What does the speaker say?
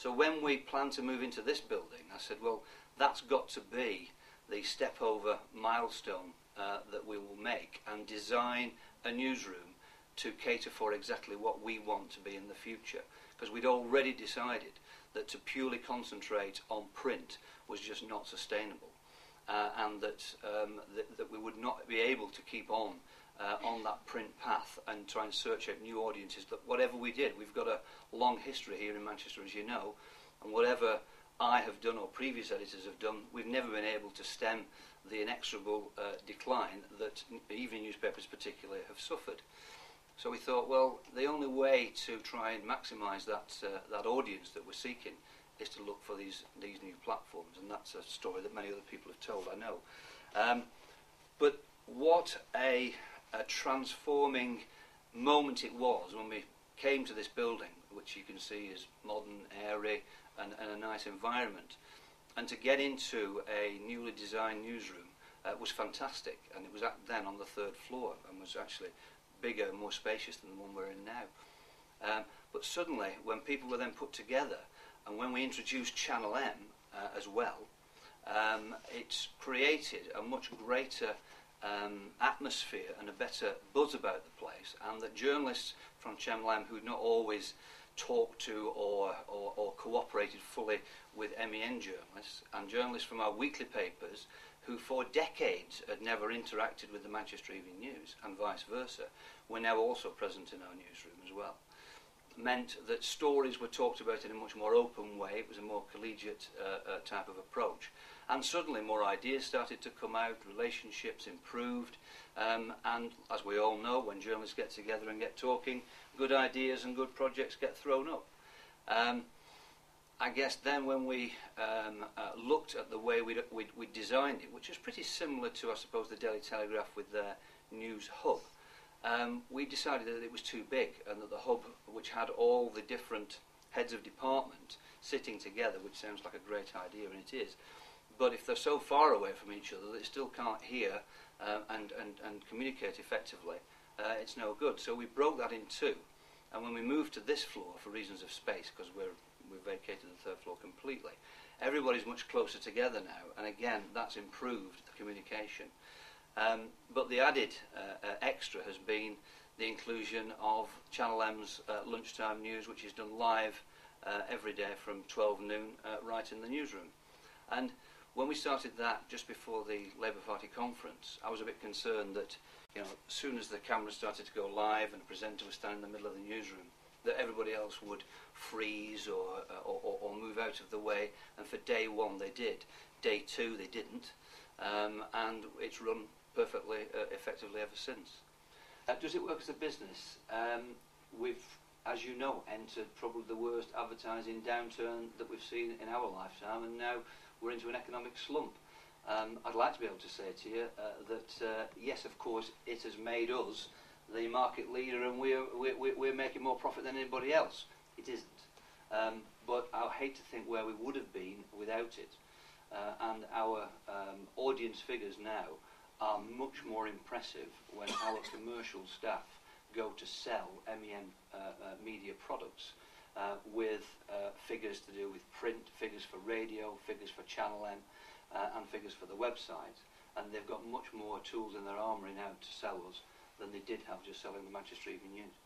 So when we planned to move into this building, I said, well, that's got to be the step over milestone that we will make, and design a newsroom to cater for exactly what we want to be in the future. Because we'd already decided that to purely concentrate on print was just not sustainable, and that we would not be able to keep on that print path and try and search out new audiences. That whatever we did, we've got a long history here in Manchester, as you know, and whatever I have done or previous editors have done, we've never been able to stem the inexorable decline that evening newspapers particularly have suffered. So we thought, well, the only way to try and maximise that audience that we're seeking is to look for these new platforms, and that's a story that many other people have told, I know. But what a transforming moment it was when we came to this building, which you can see is modern, airy, and a nice environment. And to get into a newly designed newsroom was fantastic, and it was then on the 3rd floor and was actually bigger and more spacious than the one we're in now. But suddenly, when people were then put together, and when we introduced Channel M as well, it's created a much greater atmosphere and a better buzz about the place, and that journalists from Channel M who'd not always talked to or cooperated fully with M.E.N journalists, and journalists from our weekly papers who for decades had never interacted with the Manchester Evening News, and vice versa, were now also present in our newsroom as well. Meant that stories were talked about in a much more open way. It was a more collegiate type of approach, and suddenly more ideas started to come out, relationships improved, and as we all know, when journalists get together and get talking, good ideas and good projects get thrown up. I guess then when we looked at the way we designed it, which is pretty similar to, I suppose, the Daily Telegraph with their news hub, we decided that it was too big, and that the hub, which had all the different heads of department sitting together, which sounds like a great idea, and it is, but if they're so far away from each other that they still can't hear and communicate effectively, it's no good. So we broke that in two, and when we moved to this floor for reasons of space, because we've vacated the 3rd floor completely, everybody's much closer together now, and again that's improved the communication. But the added extra has been the inclusion of Channel M's lunchtime news, which is done live every day from 12 noon right in the newsroom. And when we started that just before the Labour Party conference, I was a bit concerned that, you know, as soon as the camera started to go live and the presenter was standing in the middle of the newsroom, that everybody else would freeze or move out of the way. And for day one they did. Day two they didn't. And it's run perfectly effectively ever since. Does it work as a business? We've, as you know, entered probably the worst advertising downturn that we've seen in our lifetime, and now we're into an economic slump. I'd like to be able to say to you that yes, of course, it has made us the market leader, and we're making more profit than anybody else. It isn't. But I hate to think where we would have been without it. And our audience figures now are much more impressive when our commercial staff go to sell M.E.N media products with figures to do with print, figures for radio, figures for Channel M, and figures for the website. And they've got much more tools in their armoury now to sell us than they did have just selling the Manchester Evening News.